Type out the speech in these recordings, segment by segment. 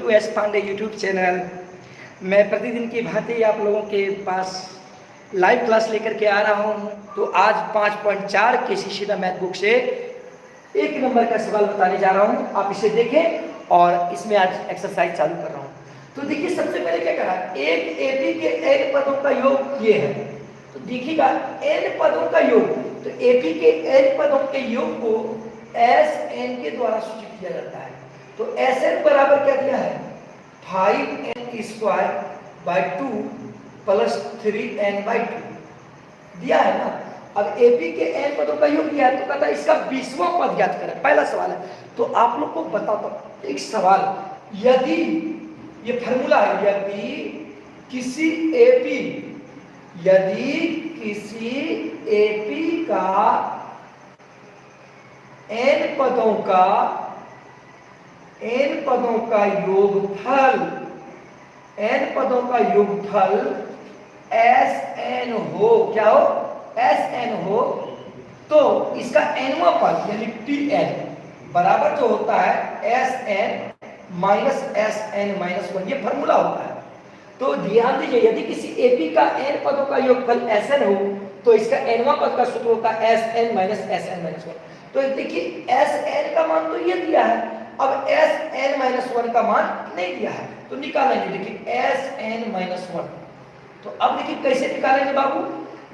To S Pandey YouTube channel. मैं प्रतिदिन की भांति आप लोगों के पास लाइव क्लास लेकर के आ रहा हूं। तो आज 5.4 के सीधा मैथ बुक से 1 नंबर का सवाल बताने जा रहा हूं। आप इसे देखें और इसमें आज एक्सरसाइज चालू कर रहा हूं। तो देखिए, सबसे पहले क्या करा, एक एपी के n पदों का योग ये है। तो देखिएगा, n पदों का योग, तो एपी के n पदों के योग को Sn के द्वारा सूचित किया जाता है। तो Sn बराबर क्या दिया है, 5n² / 2 प्लस 3n/2 दिया है ना। अब एपी के n पदों का योग दिया है, तो कहता है इसका 20वां पद ज्ञात करें। पहला सवाल है। तो आप लोग को बताता हूं एक सवाल, यदि ये फॉर्मूला है, यदि किसी एपी का n पदों का योगफल Sn हो, क्या हो, Sn हो, तो इसका nवां पद यानी Tn बराबर जो होता है Sn माइनस Sn-1, ये फॉर्मूला होता है। तो ध्यान दीजिए, यदि किसी एपी का n पदों का योगफल Sn हो, तो इसका nवां पद का सूत्र होता है Sn माइनस Sn-1। तो देखिए, Sn का मान तो ये दिया है, अब Sn-1 का मान नहीं दिया है, तो निकालेंगे। देखिए Sn-1, तो अब देखिए कैसे निकालेंगे बाबू।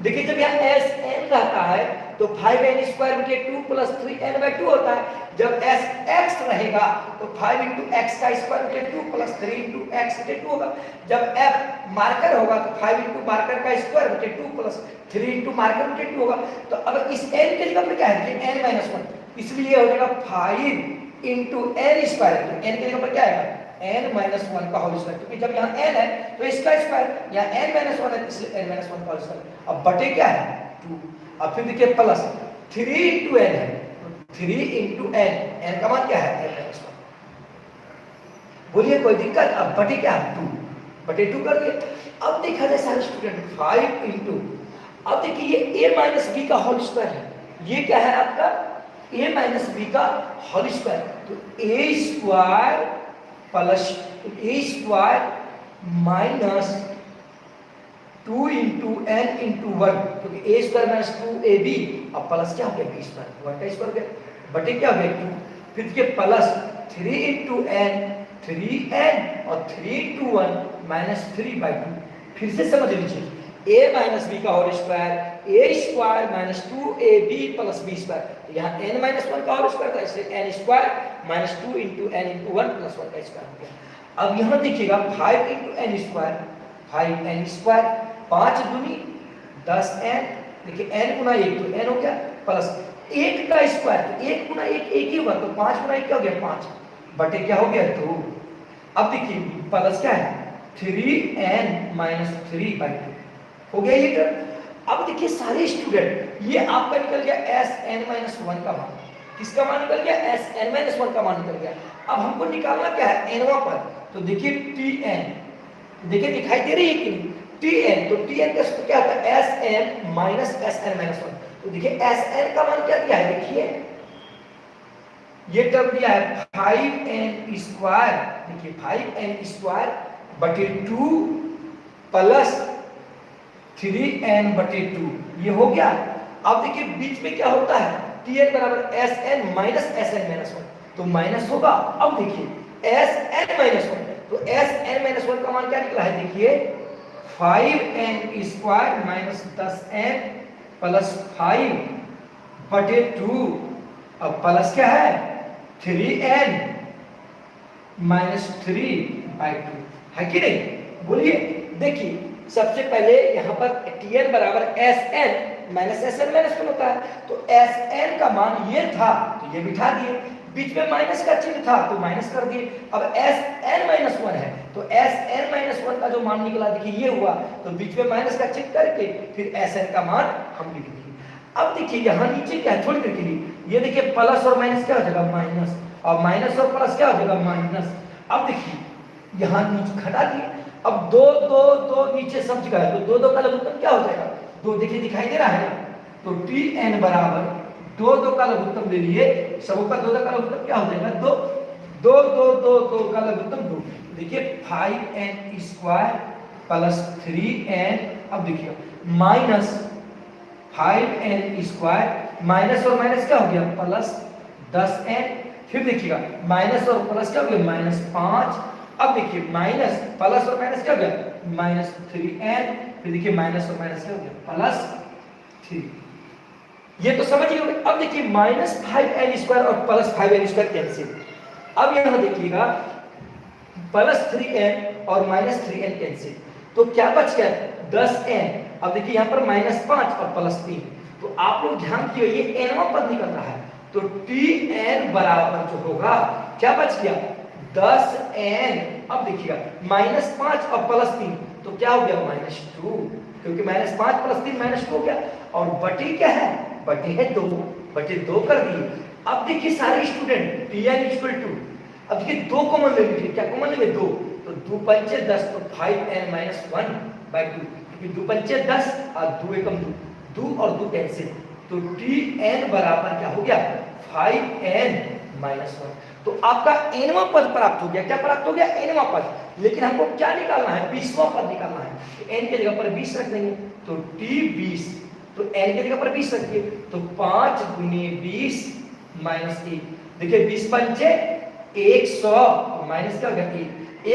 देखिए, जब यहाँ Sn रहता है तो 5n² × 2 प्लस 3n/2 होता है। जब Sx रहेगा तो 5 × x² × 2 प्लस 3 × x/2 होगा। जब f मार्कर होगा तो 5 × मार्कर का स्क्वायर × 2 प्लस 3 × मार्कर × 2 होगा। तो अब इस n के जगह पर क्या है, n-1, इसलिए हो जाएगा 5 × n²। तो n के जगह पर क्या आएगा, n-1 का होल स्क्वायर, क्योंकि जब यहाँ n है तो इसका स्क्वायर, यहाँ n-1 है इसलिए n-1 का होल स्क्वायर। अब बटे क्या है, 2। अब फिर देखिए प्लस 3 × n है, तो 3 × n का मान क्या है, n-1। बोलिए कोई दिक्कत। अब बटे क्या है, 2 बटे 2 कर दिए। अब देखा जाए सारे स्टूडेंट, 5 × अब देखिए ये a माइनस बी का होल स्क्वायर है, ये क्या है आपका a माइनस बी का होल स्क्वायर। तो a² plus a² minus 2 × n × 1, क्योंकि a² माइनस 2ab, अब प्लस क्या हो गया, b² 1 का स्क्वायर हो गया, बटे क्या हो गया 2। फिर देखिए प्लस 3 × n 3n और 3 × 1 माइनस 3/2। फिर से समझ लीजिए, a माइनस बी का whole square, a² minus 2ab plus b²। यहाँ n-1 का होल स्क्वायर था, इसलिए n² माइनस 2 × n × 1 प्लस 1 का स्क्वायर हो गया। अब यहाँ देखिएगा 5 × n², 5n², 5 दूनी 10n, देखिए n × 1 तो n हो गया, प्लस 1 का स्क्वायर, तो 1 × 1 1 ही हुआ, तो 5 × 1 क्या हो गया, 5 बटे क्या हो गया, 2। अब देखिए प्लस क्या है, 3n-3/2 हो गया ये टर्म। अब देखिए सारे स्टूडेंट, ये आपका निकल गया Sn-1 का मान। किसका मान निकल गया, Sn-1 का मान निकल गया। अब हमको निकालना क्या है, nवां पद। तो देखिए Tn, देखिए दिखाई दे रही है कि नहीं, Tn, तो Tn का सूत्र क्या होता है, Sn माइनस Sn-1। तो देखिए Sn का मान क्या दिया है, देखिए ये टर्म दिया है 5n², देखिए 5n² बटे 2 प्लस 3n/2, ये हो गया। अब देखिए बीच में क्या होता है, Tn बराबर Sn माइनस Sn-1, तो माइनस होगा। अब देखिए Sn-1, तो Sn-1 का मान क्या निकला है, देखिए 5n² माइनस 10n प्लस 5/2, अब प्लस क्या है 3n माइनस 3/2 है कि नहीं, बोलिए। देखिए सबसे पहले यहाँ पर Tn बराबर Sn माइनस Sn-1 होता है, तो Sn का मान ये था तो ये बिठा दिए, बीच में माइनस का चिन्ह था तो माइनस कर दिए। अब Sn-1 है, तो Sn-1 का जो मान निकला देखिए ये हुआ, तो बीच में माइनस का चिन्ह करके फिर Sn का मान हम लिख दिए। अब देखिए यहाँ नीचे क्या है, थोड़ी देर के लिए ये देखिए प्लस और माइनस क्या हो जाएगा, माइनस, और माइनस और प्लस क्या हो जाएगा, माइनस। अब देखिए यहाँ नीचे घटा दिए, अब 2 2 2 नीचे सब जगह है, तो 2 2 का लघुत्तम क्या हो जाएगा, 2, देखिए दिखाई दे रहा है ना। तो Tn बराबर 2 2 का लघुत्तम ले लिए, सबों का 2 2 का लघुत्तम क्या हो जाएगा, 2। दो दो दो दो का लघुत्तम 2। देखिए 5n स्क्वायर प्लस 3n, अब देखिए माइनस 5n स्क्वायर, माइनस और माइनस क्या हो गया प्लस 10n, फिर देखिएगा माइनस और प्लस क्या हो गया माइनस 5, अब देखिए माइनस प्लस और माइनस क्या हो गया माइनस 3n, फिर देखिए माइनस और माइनस क्या हो गया प्लस 3। ये तो समझ गए। अब देखिए माइनस 5n स्क्वायर और प्लस 5n स्क्वायर कैंसिल। अब यहां देखिएगा प्लस 3n और माइनस 3n कैंसिल, तो क्या बच गया 10n। अब देखिए यहाँ पर माइनस 5 और प्लस 3, तो आप लोग ध्यान दिए ये nवां पद निकल रहा है, तो tn बराबर जो होगा क्या बच गया 10n। अब देखिएगा माइनस 5 और प्लस 3, तो क्या हो गया माइनस 2, क्योंकि माइनस 5 प्लस 3 माइनस 2 हो गया, और बटी क्या है बटी है 2, बटे 2 कर दिए। अब देखिए सारे स्टूडेंट tn इक्वल टू, अब देखिए 2 कॉमन ले लीजिए, क्या कॉमन लेंगे 2, तो 2 पंचे 10, तो 5n माइनस 1/2, क्योंकि 2 पंचे 10 और 2 एकम 2, 2 और 2 कैंसिल, तो tn बराबर क्या हो गया 5n माइनस 1। तो आपका nवां पद प्राप्त हो गया। क्या प्राप्त हो गया नवां पद, लेकिन हमको क्या निकालना है 20वां पद निकालना है, तो n के जगह पर 20 रख देंगे, तो t 20, तो n के जगह पर 20 रखिए, तो 5 गुने 20 माइनस 1। देखिए 20 पंचे 100 माइनस क्या हो गया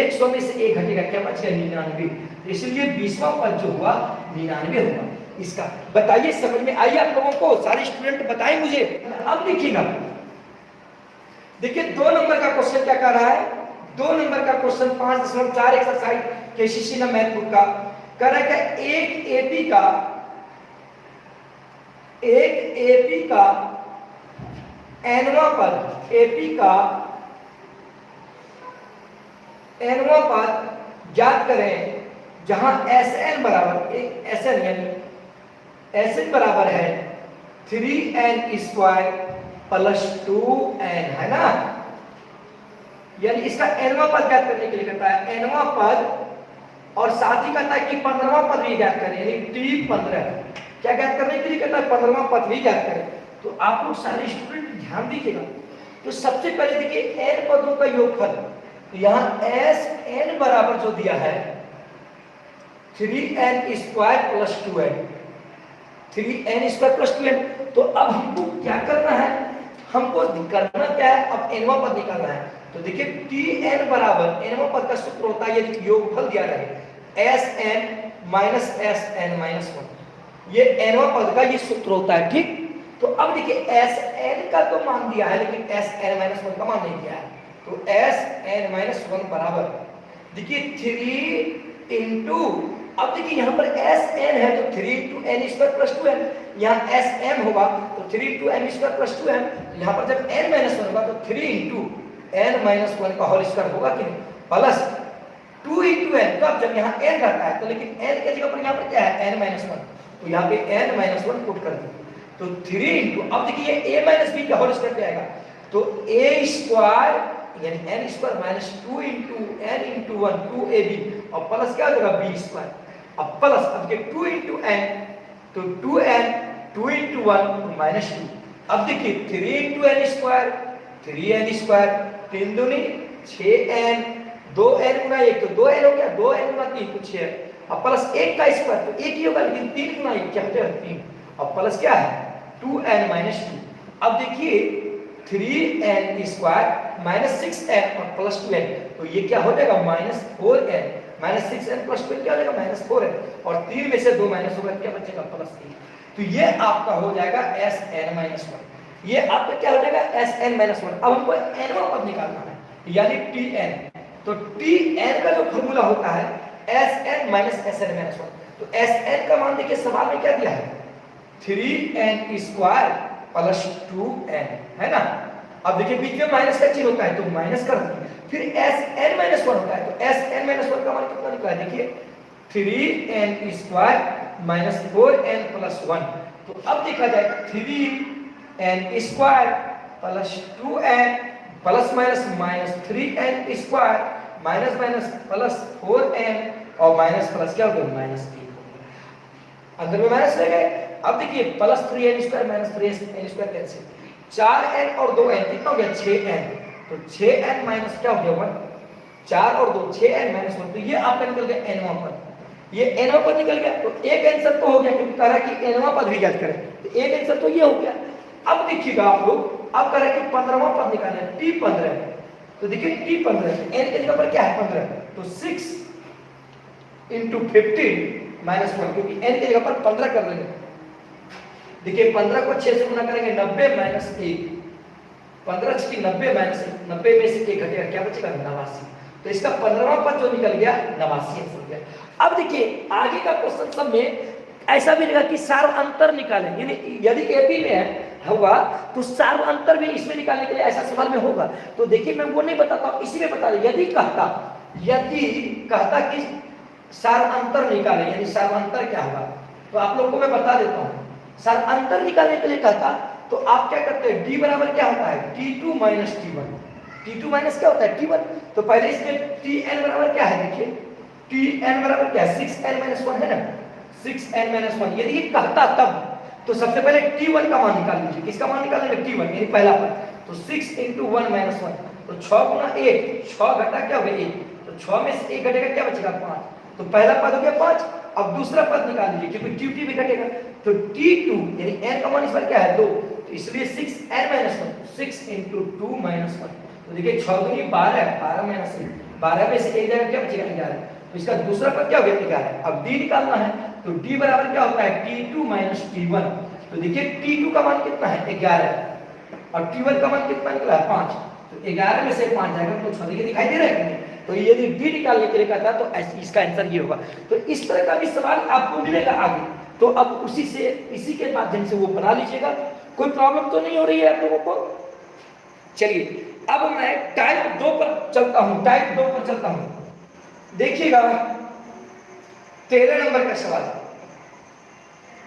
100 में से 1 घटेगा, क्या बच गया 99, तो इसलिए 20वां पद जो हुआ 99 होगा। इसका बताइए समझ में आई आप लोगों को, सारे स्टूडेंट बताएं मुझे। अब देखिएगा, देखिए 2 नंबर का क्वेश्चन क्या कर रहा है, 2 नंबर का क्वेश्चन 5.4 एक्सरसाइज केसीसी ना मैथ बुक का कर रहा है कि एक एपी का nवां पद, एपी का nवां पद ज्ञात करें जहां Sn बराबर Sn यानी Sn बराबर है 3n स्क्वायर प्लस 2n, है ना, यानी इसका nवां पद ज्ञात करने के लिए कहता है nवां पद, और साथ ही कहता है कि 15वां पद भी ज्ञात करें, यानी t15 क्या ज्ञात करने के लिए कहता है 15वां पद भी ज्ञात करें। तो आप लोग सारे स्टूडेंट ध्यान दीजिएगा, तो सबसे पहले देखिए n पदों का योगफल, तो यहाँ Sn बराबर जो दिया है 3n square plus 2n, 3n square plus 2n, तो अब हमको क्या करना है, हमको करना क्या है, अब nवां पद निकालना है। तो देखिए tn बराबर nवां पद का सूत्र होता है यदि योगफल दिया रहे Sn माइनस Sn माइनस 1, ये nवां पद का ये सूत्र होता है, ठीक। तो अब देखिए Sn का तो मान दिया है, लेकिन Sn माइनस 1 का मान नहीं दिया है, तो Sn माइनस 1 बराबर देखिए 3 इंटू, अब देखिए यहाँ पर Sn है तो 3 into n square plus 2n, यहाँ Sm होगा तो 3 into n square plus 2m, यहाँ पर जब n माइनस 1 होगा तो 3 इंटू n माइनस 1 का होल स्क्वायर होगा कि नहीं, प्लस 2 इंटू n, तो अब जब यहाँ n रहता है तो लेकिन n के जगह पर यहाँ पर क्या है n माइनस 1, तो यहाँ पे n माइनस 1 पुट कर दिए, तो 3 इंटू, अब देखिए ये a माइनस b का होल स्क्वायर पे आएगा, तो a स्क्वायर यानी n square minus 2 into n into 1 2ab, और प्लस क्या हो जाएगा b स्क्वायर, अब प्लस, अब देखिए 2 इंटू n, तो 2n 2 इंटू 1 तो माइनस 2, अब देखिए 3 into n square 3n square, 3 दूनी 6n, 2n गुना 1 तो 2n हो गया, 2n गुना 3 तो 6, अब प्लस 1 का स्क्वायर तो 1 ही होगा, लेकिन 3 गुना 1 क्या हो जाएगा 3, अब प्लस क्या है 2n माइनस 2, अब देखिए 3n स्क्वायर माइनस 6n और प्लस 2n, तो ये क्या हो जाएगा minus 4n, minus 6n plus 2n क्या हो जाएगा माइनस 4n, और 3 में से 2 माइनस होगा क्या बचेगा प्लस 3, तो ये आपका हो जाएगा Sn माइनस 1, ये आपका क्या हो जाएगा Sn माइनस 1। अब हमको nवां पद निकालना है यानी Tn, तो Tn का जो फॉर्मूला होता है Sn माइनस Sn माइनस 1, तो Sn का मान देखिए सवाल में क्या दिया है 3n स्क्वायर प्लस 2n, है ना, अब देखिए बीच में माइनस का चिन्ह होता है तो माइनस कर दीजिए, फिर Sn माइनस 1 होता है, तो Sn माइनस 1 का मान कितना निकला है, देखिए 3n square minus 4n plus 1, तो अब देखा जाए 3n square plus 2n plus minus minus 3n square minus minus plus 4n और माइनस प्लस क्या हो गया माइनस 3, अंदर में माइनस रह गए। अब देखिए plus 3n square minus 3n square cancel, 4n और 2n कितना हो गया 6n, तो 6n माइनस क्या हो गया 1, 4 और 2 6n माइनस 1, तो ये आपका निकल गया nवां पद। ये nवां पद निकल गया, तो एक आंसर तो हो गया क्योंकि कह रहा है कि nवां पद भी ज्ञात करें, तो एक आंसर तो ये हो गया। अब देखिएगा आप लोग, अब कह रहे हैं कि 15वां पद निकालना है, t15, तो देखिए t15 n के जगह पर क्या है 15, तो 6 इंटू 15 माइनस 1, क्योंकि n की जगह पर 15 कर लेंगे। देखिए 15 को 6 से गुना करेंगे 90 माइनस 1, 15 की 90 माइनस 1, 90 में से 1 घटेगा, क्या बचेगा 89। तो इसका 15वां पद जो निकल गया 89 आंसर गया। अब देखिए आगे का क्वेश्चन सब में ऐसा भी रहेगा कि सार्वअंतर निकालें, यानी यदि एपी में है होगा तो सार्वअंतर भी इसमें निकालने के लिए ऐसा सवाल में होगा। तो देखिए मैं वो नहीं बताता हूं, इसी में बता दे, यदि कहता कि सार्वअंतर निकालें, यानी सार्वअंतर क्या होगा, तो आप लोगों को मैं बता देता हूं। सार्वअंतर निकालने के लिए कहता तो आप क्या करते हैं, d बराबर क्या होता है t2 minus t1, t2 minus क्या होता है t1, तो पहले इसमें tn बराबर क्या है, देखिए tn बराबर क्या है 6n माइनस 1 है ना, 6n माइनस 1। यदि ये कहता तब तो सबसे पहले t1 का मान निकाल लीजिए, किसका मान निकालेंगे t1, यानी पहला पद, तो 6 इंटू 1 माइनस 1, तो 6 गुना 1, 6 घटा क्या हो गया 1, तो 6 में से 1 घटेगा क्या बचेगा 5, तो पहला पद हो गया 5। अब दूसरा पद निकाल लीजिए क्योंकि t2 भी घटेगा, तो t2 यानी n का मान इस बार क्या है 2, तो इसलिए 6n माइनस 1, 6 इंटू 2 माइनस 1, तो देखिए 6 दूनी 12 है, 12 माइनस 1, 12 में से 1 जाएगा क्या बचेगा 11, तो इसका दूसरा पद क्या हो गया 11। अब d निकालना है, तो d बराबर क्या होता है t2 माइनस t1, तो देखिए t2 का मान कितना है 11 और t1 का मान कितना निकला है 5, तो 11 में से 5 जाएगा तो 6 देखिए दिखाई दे रहा है कि नहीं, तो यदि d निकालने के लिए कहता तो इसका आंसर ये होगा। तो इस तरह का भी सवाल आपको मिलेगा आगे, तो अब इसी के माध्यम से वो बना लीजिएगा, कोई प्रॉब्लम तो नहीं हो रही है आप लोगों को। चलिए अब मैं टाइप 2 पर चलता हूं, टाइप 2 पर चलता हूं। देखिएगा 13 नंबर का सवाल,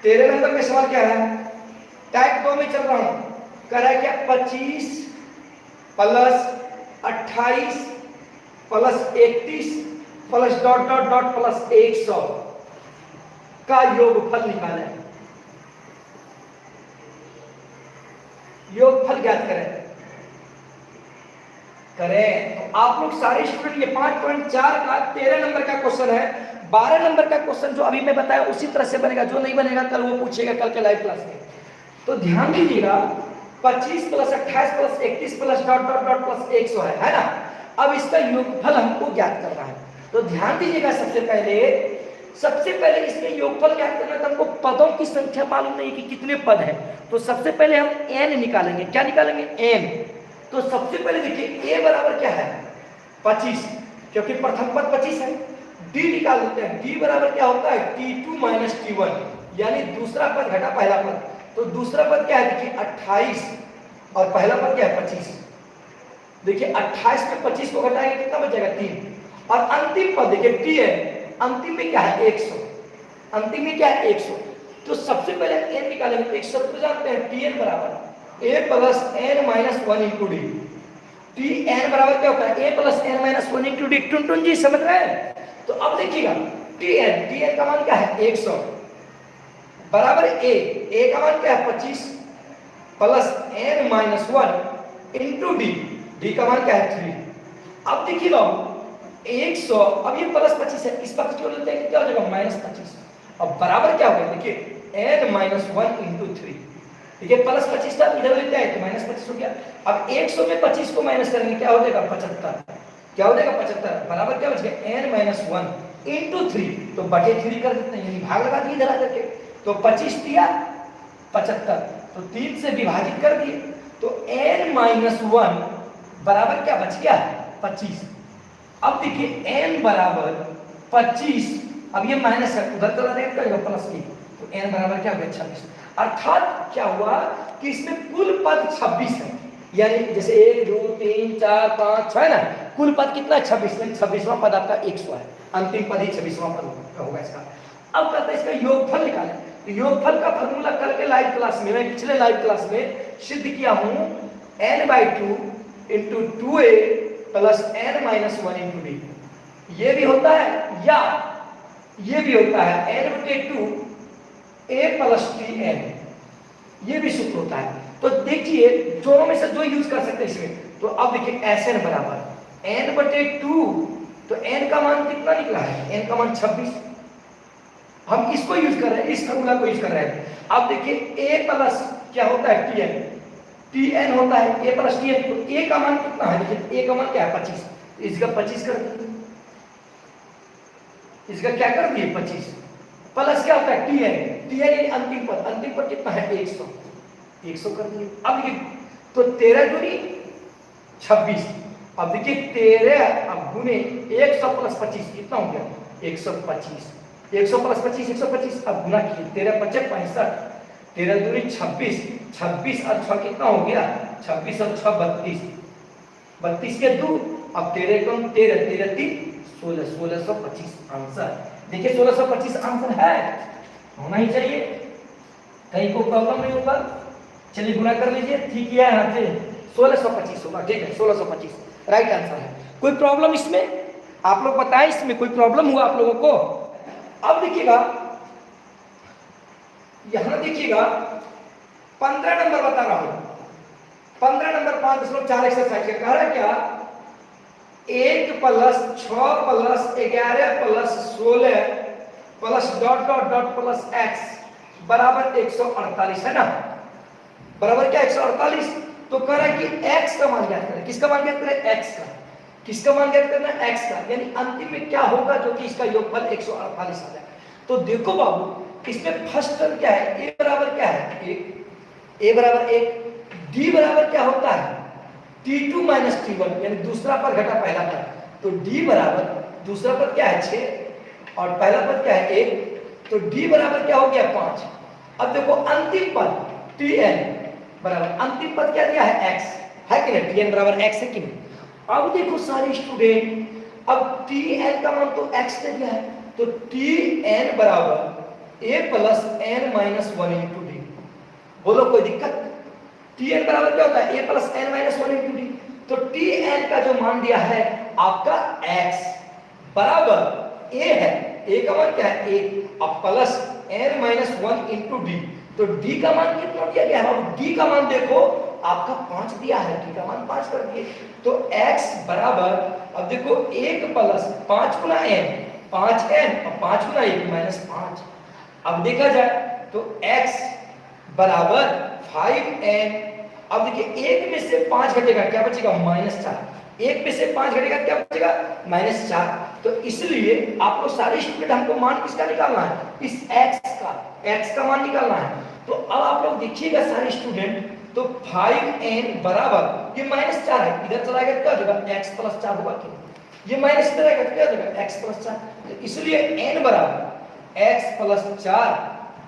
13 नंबर का सवाल क्या है, टाइप 2 में चल रहा हूं, कह रहा है क्या 25 plus 28 plus 31 plus dot dot dot plus 100 का योगफल निकालें, योगफल ज्ञात करें। तो आप लोग सारे स्टूडेंट, ये 5.4 का 13 नंबर का क्वेश्चन है। 12 नंबर का क्वेश्चन जो अभी मैं बताया उसी तरह से बनेगा, जो नहीं बनेगा कल वो पूछेगा कल के लाइव क्लास में। तो ध्यान दीजिएगा 25 plus 28 plus 31 plus dot dot dot plus 100 है ना। अब इसका योगफल हमको ज्ञात करना है, तो ध्यान दीजिएगा सबसे पहले इसमें योगफल ज्ञात करना है, तो हमको पदों की संख्या मालूम नहीं है कि कितने पद हैं, तो सबसे पहले हम n निकालेंगे। क्या निकालेंगे n, तो सबसे पहले देखिए a बराबर क्या है 25, क्योंकि प्रथम पद 25 है। d निकाल लेते हैं, d बराबर क्या होता है t2 माइनस t1, यानी दूसरा पद घटा पहला पद, तो दूसरा पद क्या है देखिए 28 और पहला पद क्या है 25। देखिए 28 में 25 को घटाएंगे कितना बचेगा 3, और अंतिम पद देखिए t है, अंतिम में क्या है 100, अंतिम में क्या है 100। तो सबसे पहले n निकालेंगे, तो 100 को जानते हैं tn बराबर a plus n minus 1 into D. tn बराबर क्या होता है a plus n minus 1 into D. टुन जी समझ रहे हैं। तो अब देखिएगा tn का मान क्या है 100 बराबर a का मान क्या है 25 plus n minus 1 into D का मान क्या है 3। अब देखिएगा 100, अब ये प्लस 25 है, इस पक्ष को लेते हैं क्या हो जाएगा माइनस 25, अब बराबर क्या हो गया देखिए n माइनस 1 इंटू 3। देखिए प्लस 25 था इधर लेते हैं तो माइनस 25 हो गया। अब 100 में 25 को माइनस करेंगे क्या हो जाएगा 75, क्या हो जाएगा 75 बराबर क्या बच गया n माइनस 1 इंटू 3, तो बटे 3 कर देते हैं, यानी भाग लगा दिए इधर आकर के, तो 25 दिया 75, तो 3 से विभाजित कर दिए, तो n माइनस 1 बराबर क्या बच गया 25। अब देखिए n बराबर 25, अब ये माइनस है उधर चला जाएगा प्लस 1, तो n बराबर क्या हो गया 26। अर्थात क्या हुआ कि इसमें कुल पद 26 है, यानी जैसे 1 2 3 4 5 6 है ना, कुल पद कितना है 26, 26वां पद आपका 100 है, अंतिम पद ही 26वां पद होगा इसका। अब कहते हैं इसका योगफल निकालें, तो योगफल का फॉर्मूला कल के लाइव क्लास में, मैं पिछले लाइव क्लास में सिद्ध किया हूं n/2 into 2a plus n minus 1 into D. ये भी होता है या ये भी होता है n/2 a प्लस tn, ये भी सूत्र होता है। तो देखिए दोनों में से जो यूज कर सकते हैं इसमें, तो अब देखिए Sn बराबर n/2, तो n का मान कितना निकला है, n का मान 26। हम इसको यूज कर रहे हैं, इस फॉर्मूला को यूज कर रहे हैं। अब देखिए a प्लस क्या होता है tn, tn होता है a प्लस tn, तो a का मान कितना है, देखिए a का मान क्या है 25, तो इसका 25 कर दीजिए, इसका क्या कर दिए 25, प्लस क्या होता है tn, tn अंतिम पद कितना है 100 कर दिए। अब देखिए तो 13 दूनी 26, अब देखिए 13 अब गुने 100 प्लस 25 कितना हो गया 125, 100 प्लस 25 125, अब गुना कीजिए 13 × 5 = 65, 13 दूनी 26, 26 और 6 कितना हो गया 26 और 6 32, 32 के 2, अब 13 कम 13, 13 3 16, 1625 आंसर। देखिए 1625 आंसर है, होना ही चाहिए, कहीं को प्रॉब्लम नहीं होगा। चलिए गुना कर लीजिए, ठीक है यहाँ पे 1625 होगा, ठीक है 1625 राइट आंसर है। कोई प्रॉब्लम इसमें, आप लोग बताएं इसमें कोई प्रॉब्लम हुआ आप लोगों को। अब देखिएगा यहां देखिएगा 15 नंबर बता रहा हूं, 15 नंबर 5.4 एक्सरसाइज का कह रहा है क्या 1 + 6 + 11 + 16 plus dot dot dot plus x बराबर 148 है ना, बराबर क्या 148। तो कह रहा है कि x का मान ज्ञात करें, किसका मान ज्ञात करें x का, किसका मान ज्ञात करना है x का, यानी अंतिम में क्या होगा जो कि इसका योगफल 148 आ जाए। तो देखो बाबू इसमें फर्स्ट टर्म क्या है, a बराबर क्या है 1, a बराबर 1, d बराबर क्या होता है t2 - t1, यानी दूसरा पद घटा पहला पद, तो d बराबर दूसरा पद क्या है 6 और पहला पद क्या है 1, तो d बराबर क्या हो गया 5। अब देखो अंतिम पद tn बराबर अंतिम पद क्या दिया है x है कि नहीं, tn बराबर x है कि नहीं। अब देखो सारे स्टूडेंट, अब tn का मान तो x दे दिया है, तो tn बराबर a + n - 1 × d। बोलो कोई दिक्कत, tn बराबर क्या होता है a + n - 1 × d, तो tn का जो मान दिया है आपका x बराबर a है, a का मान क्या है 1 अब प्लस n - 1 × d, तो d का मान कितना दिया गया है, अब d का मान देखो आपका 5 दिया है, d का मान 5 कर दिए, तो x बराबर अब देखो 1 + 5 × n 5n और 5 × 1 - 5। अब देखा जाए तो x बराबर 5n। अब देखिए 1 में से 5 घटेगा क्या बचेगा -4, 1 में से 5 घटेगा क्या बचेगा -4। तो इसलिए आप लोग सारे स्टूडेंट हमको मान किसका निकालना है, इस x का मान निकालना है। तो अब आप लोग देखिएगा सारे स्टूडेंट, तो 5n बराबर ये -4 है, इधर चला गया क्या हो जाएगा x + 4 होगा कि ये माइनस इधर आएगा तो क्या हो जाएगा x + 4, तो इसलिए n बराबर x + 4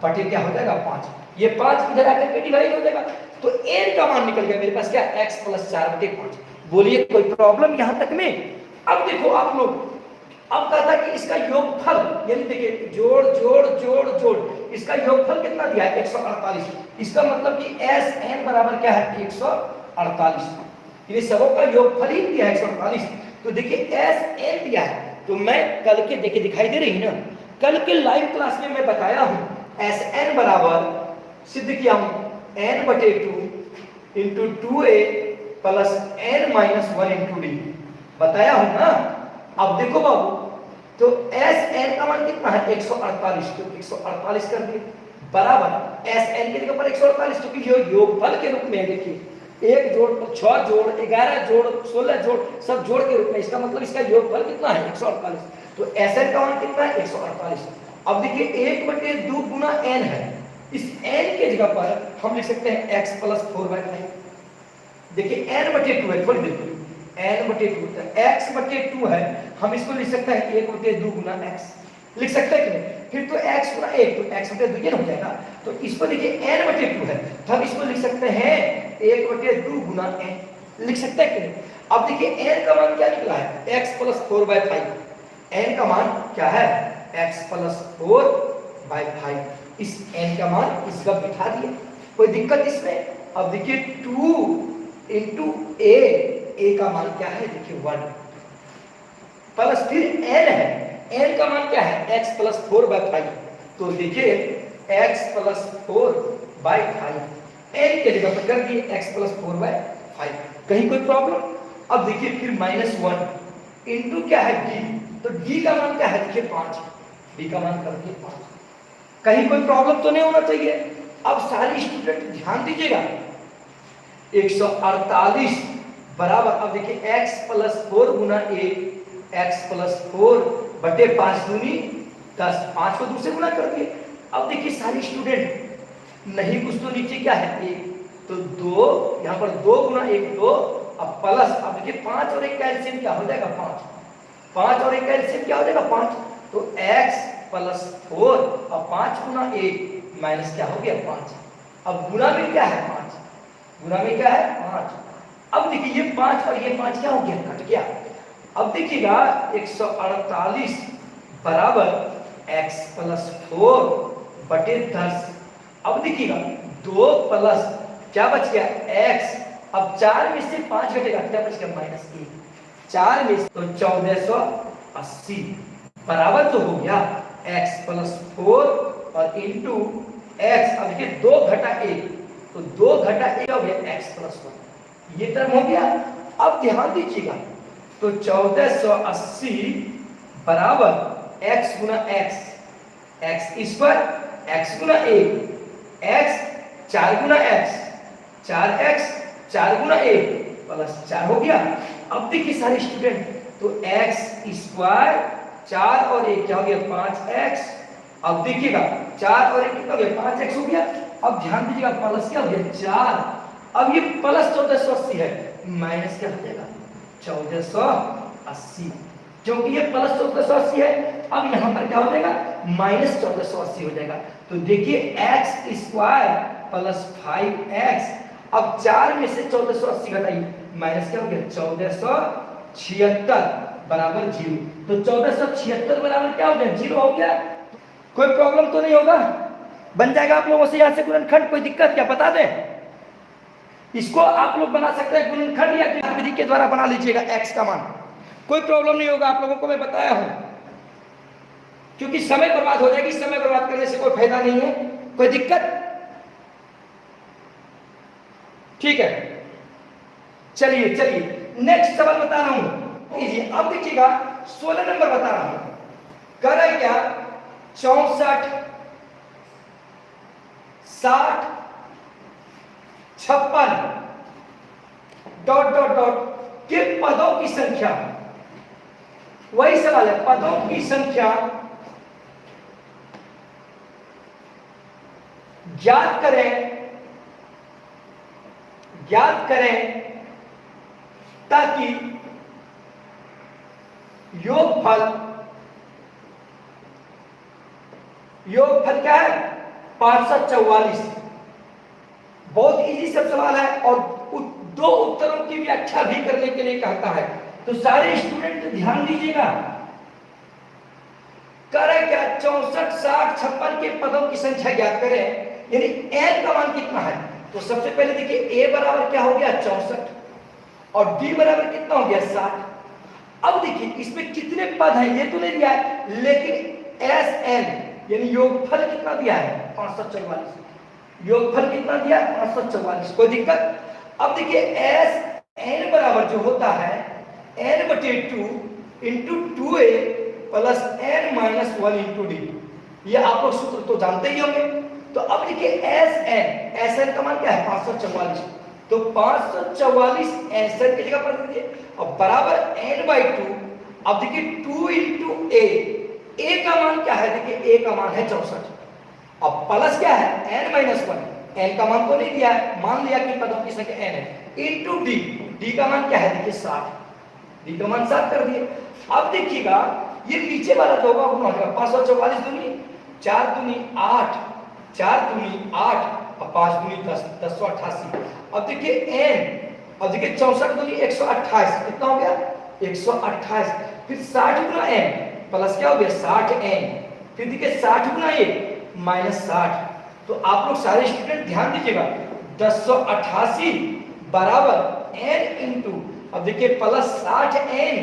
बटे क्या हो जाएगा 5, ये 5 इधर आकर के डिवाइड हो जाएगा, तो n का मान निकल गया मेरे पास क्या x + 4 बटे 5। बोलिए कोई प्रॉब्लम यहां तक में। अब देखो आप लोग, अब कहा था कि इसका योगफल, यानी देखिए जोड़ जोड़ जोड़ जोड़, इसका योगफल कितना दिया है 148, इसका मतलब कि Sn बराबर क्या है 148, ये सबों का योगफल ही दिया है 148। तो देखिए Sn दिया है, तो मैं कल के देखिए दिखाई दे रही ना, कल के लाइव क्लास में मैं बताया हूं Sn बराबर सिद्ध किया हूं n/2 × 2a + n - 1 × d बताया हूं ना। अब देखो बाबू, तो Sn का मान कितना है 148, तो 148 कर दिए बराबर Sn की जगह पर 148, क्योंकि ये योगफल के रूप में देखिए 1 जोड़ 6 जोड़ 11 जोड़ 16 जोड़ सब जोड़ के रूप में, इसका मतलब इसका योगफल कितना है 148, तो Sn का मान कितना है 148। अब देखिए 1/2 गुना n है, इस n के जगह पर हम लिख सकते हैं x + 4/5। देखिए n/2 है, थोड़ी देर n/2 तो x/2 है, हम इसको लिख सकते हैं 1/2 गुना x लिख सकते हैं कि नहीं, फिर तो x गुना 1 तो x/2 ये हो जाएगा, तो इसको देखिए n/2 है तो हम इसको लिख सकते हैं 1/2 गुना n लिख सकते हैं कि नहीं। अब देखिए n का मान क्या निकला है x + 4/5, n का मान क्या है x + 4/5, इस n का मान इसका बिठा दिए, कोई दिक्कत इसमें। अब देखिए 2 × a का मान क्या है देखिए 1 प्लस फिर n है, n का मान क्या है x + 4/5, तो देखिए x + 4/5 n के जगह पर कर दिए x + 4/5। कहीं कोई प्रॉब्लम? अब देखिए फिर -1 इंटू क्या है डी, तो डी का मान क्या है, देखिए 5, डी का मान कर दिए 5। कहीं कोई प्रॉब्लम तो नहीं होना चाहिए। अब सारे स्टूडेंट ध्यान दीजिएगा, 148 बराबर, अब देखिए x प्लस 4 गुना 1, x प्लस 4 बटे 5 दूनी 10, 5 को दूसरे गुना कर दिए। अब देखिए सारे स्टूडेंट, नहीं कुछ तो नीचे क्या है 1, तो 2, यहाँ पर 2 गुना 1 2, अब प्लस, अब देखिए 5 और 1 का एलसीएम क्या हो जाएगा 5, 5 और 1 का एलसीएम क्या हो जाएगा 5, तो x प्लस 4 अब 5 गुना 1 माइनस क्या हो गया 5, अब गुना में क्या है 5, गुना में क्या है 5। अब देखिए ये 5 और ये 5 क्या हो गया, कट गया। अब देखिएगा 148 बराबर x प्लस 4 बटे 10, अब देखिएगा 2 प्लस क्या बच गया x, अब 4 में से 5 घटेगा क्या बच गया -1, 4 में से, तो 1480 बराबर तो हो गया x प्लस 4 और इंटू x, अब देखिए 2 घटा 1, तो 2 घटा 1 हो गया x प्लस 1, ये टर्म हो गया। अब ध्यान दीजिएगा, तो 1480 बराबर x गुना x, x इस पर x गुना 1, x 4 गुना x, 4x 4 गुना 1 प्लस 4 हो गया। अब देखिए सारे स्टूडेंट, तो x स्क्वायर 4 और 1 क्या हो गया 5x, अब देखिएगा 4 और 1 कितना हो गया 5x हो गया। अब ध्यान दीजिएगा प्लस क्या हो गया 4, अब ये प्लस 1480 है, माइनस क्या हो जाएगा 1480, क्योंकि ये प्लस 1480 है, अब यहाँ पर क्या हो जाएगा माइनस 1480 हो जाएगा। तो देखिए x स्क्वायर प्लस 5x, अब 4 में से 1480 घटाइए, माइनस क्या हो गया 1476 बराबर 0, तो 1476 बराबर क्या हो गया 0 हो गया। कोई प्रॉब्लम तो नहीं होगा, बन जाएगा आप लोगों से यहाँ से गुणनखंड, कोई दिक्कत क्या, बता दें। इसको आप लोग बना सकते हैं गुणनखंड या विधि के द्वारा बना लीजिएगा x का मान, कोई प्रॉब्लम नहीं होगा, आप लोगों को मैं बताया हूं, क्योंकि समय बर्बाद हो जाएगी, समय बर्बाद करने से कोई फायदा नहीं है। कोई दिक्कत? ठीक है, चलिए चलिए नेक्स्ट सवाल बता रहा हूं। अब देखिएगा 16 नंबर बता रहा हूं, कर रहा है क्या 64 60 56 डॉट डॉट डॉट के पदों की संख्या, वही सवाल है, पदों की संख्या ज्ञात करें ताकि योगफल क्या है 544। बहुत इजी सब सवाल है और दो उत्तरों की व्याख्या भी करने के लिए कहता है, तो सारे स्टूडेंट ध्यान दीजिएगा। करें क्या 64 60 56 के पदों की संख्या ज्ञात करें, यानी n का मान कितना है। तो सबसे पहले देखिए a बराबर क्या हो गया 64 और d बराबर कितना हो गया 60। अब देखिए इसमें कितने पद हैं ये तो नहीं दिया है, लेकिन sn यानी योगफल कितना दिया है 544, योगफल कितना दिया है 544, कोई दिक्कत। अब देखिए sn बराबर जो होता है n बटे 2 into 2a plus n minus 1 into D, ये आप लोग सूत्र तो जानते ही होंगे। तो अब देखिए sn का मान क्या है 544, तो 544 sn की जगह पर दीजिए और बराबर n बाई 2। अब देखिए 2 इंटू a का मान क्या है, देखिए a का मान है 64, अब प्लस क्या है n माइनस 1, n का मान तो नहीं दिया है, मान लिया कि पदों की संख्या n है, इंटू d का मान क्या है देखिए 60, d का मान 60 कर दिए। अब देखिएगा ये नीचे वाला जो होगा वो हो जाएगा 544 दूनी 4 दूनी 8, 4 दूनी 8 और 5 दूनी 10, 1088। अब देखिए n, अब देखिए 64 दूनी 128, कितना हो गया 128, फिर 60 गुना n प्लस क्या हो गया 60n, फिर देखिए 60 गुना 1 माइनस 60। तो आप लोग सारे स्टूडेंट ध्यान दीजिएगा 1088 बराबर n इंटू, अब देखिए प्लस 60n,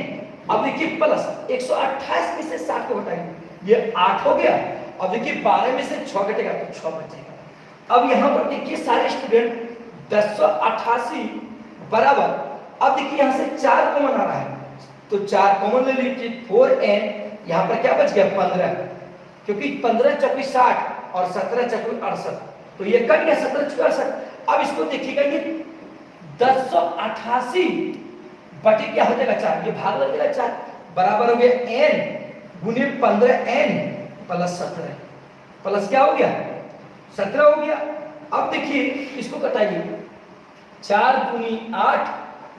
अब देखिए प्लस 128 में से 60 को घटाएंगे ये 8 हो गया, अब देखिए 12 में से 6 घटेगा तो 6 बचेगा। अब यहाँ पर देखिए सारे स्टूडेंट 1088 बराबर अब देखिए यहाँ से 4 कॉमन आ रहा है, तो 4 कॉमन ले लीजिए, 4n, यहाँ पर क्या बच गया 15, क्योंकि 15 चौकी 60 और 17 चौकी 68, तो ये कट गया 17 चौकी 68। अब इसको देखिएगा, ये 1088 बटे क्या हो जाएगा 4, ये भाग लग जाएगा 4, बराबर हो गया n गुने 15n प्लस 17, प्लस क्या हो गया 17 हो गया। अब देखिए इसको कटाइए, 4 गुनी 8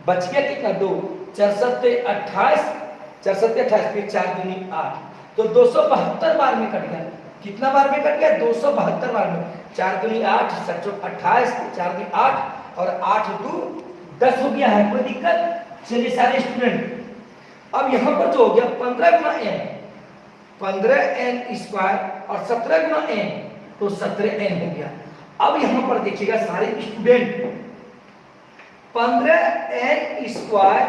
बच गया कितना 2, 4 सत्ते 28, 4 सत्ते 28, फिर 4 गुनी 8, तो 272 बार में कट गया। कितना बार में कट गया 272 बार में, 4 गुनी 8 7 28, 4 गुनी 8 और 8 2 10 हो गया है, कोई दिक्कत। चलिए सारे स्टूडेंट, अब यहाँ पर जो हो गया 15 गुना n, 15n स्क्वायर और 17 गुना n, तो 17n हो गया। अब यहाँ पर देखिएगा सारे student, 15n square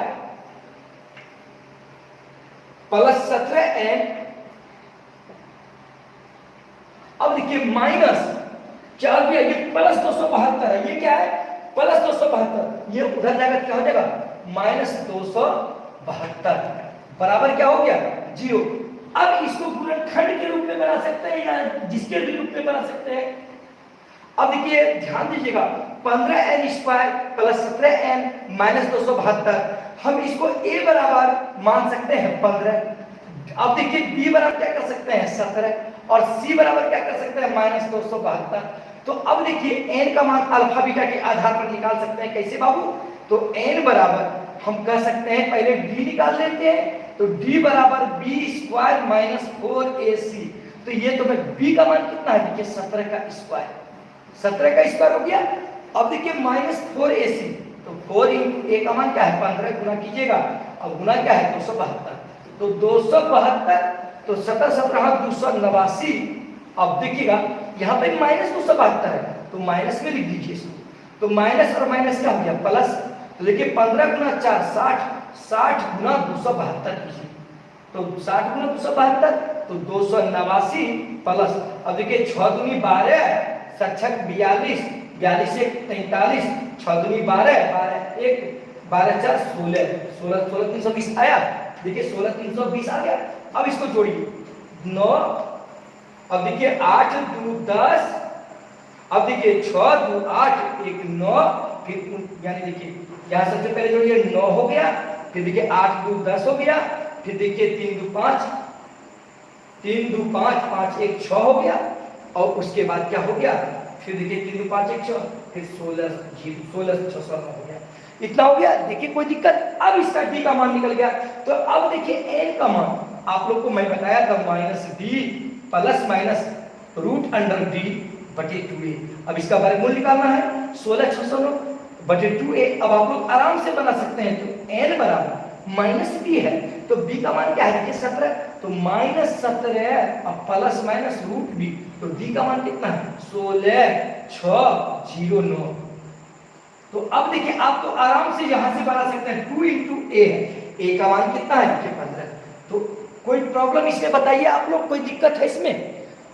plus 17n, अब देखिए माइनस क्या हो गया, ये प्लस 272 है, ये क्या है प्लस 272, ये उधर जाएगा क्या हो जाएगा माइनस 272, बराबर क्या हो गया 0। अब इसको गुणनखंड के रूप में बना सकते हैं या जिसके भी रूप में बना सकते हैं। अब देखिए ध्यान दीजिएगा, 15n square plus 17n minus 272, हम इसको a बराबर मान सकते हैं 15। अब देखिए b बराबर क्या कर सकते हैं 17 और c बराबर क्या कर सकते हैं माइनस 272। तो अब देखिए n का मान अल्फा बीटा के आधार पर निकाल सकते हैं, कैसे बाबू, तो n बराबर हम कह सकते हैं, पहले d निकाल लेते हैं, तो d बराबर b स्क्वायर माइनस 4ac, तो ये तो मैं b का मान कितना है देखिए 17 का स्क्वायर, 17 का स्क्वायर हो गया। अब देखिए माइनस 4ac, तो 4 इंटू a का मान क्या है 15, गुना कीजिएगा, अब गुना क्या है 272, तो 272, तो 17 17 289। अब देखिएगा यहाँ पे माइनस 272 है, तो माइनस में लिख दीजिए इसको, तो माइनस और माइनस क्या हो गया प्लस, तो देखिए 15 गुना 4 60, 60 गुना 272 कीजिए, तो 60 गुना 272 तो 289 प्लस, अब देखिए 6 दूनी 12, 7 42, 42 से 43, 6 दूनी 12, 12 1, 12 4 16, 16 16 320 आया, देखिए 16 320 आ गया। अब इसको जोड़िए 9, अब देखिए 8 2 10, अब देखिए 6 2 8 1 9, फिर यानी देखिए यहाँ सबसे पहले जोड़िए 9 हो गया, फिर देखिए 8 2 10 हो गया, फिर देखिए 3 2 5, 3 2 5 5 1 6 हो गया, और उसके बाद क्या हो गया, फिर देखिए 3 2 5 1 6, फिर 16 16 6 9 हो गया, इतना हो गया। देखिए कोई दिक्कत। अब इसका d का मान निकल गया, तो अब देखिए n का मान आप लोग को मैं बताया था minus d plus minus root under d बटे 2a। अब इसका वर्गमूल निकालना है, 16 609 बटे 2a। अब आप लोग आराम से बना सकते हैं, तो n बराबर माइनस b है, तो b का मान क्या है 17, तो माइनस 17 अब प्लस माइनस रूट b, तो d का मान कितना है 16 609। तो अब देखिए आप तो आराम से यहां से बना सकते हैं, 2 इंटू a है, a का मान कितना है देखिए 15। तो कोई प्रॉब्लम इसमें बताइए आप लोग, कोई दिक्कत है इसमें?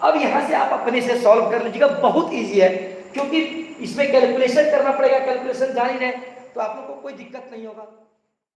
अब यहां से आप अपने से सॉल्व कर लीजिएगा, बहुत इजी है, क्योंकि इसमें कैलकुलेशन करना पड़ेगा, कैलकुलेशन जान ही रहे, तो आप लोग को कोई दिक्कत नहीं होगा।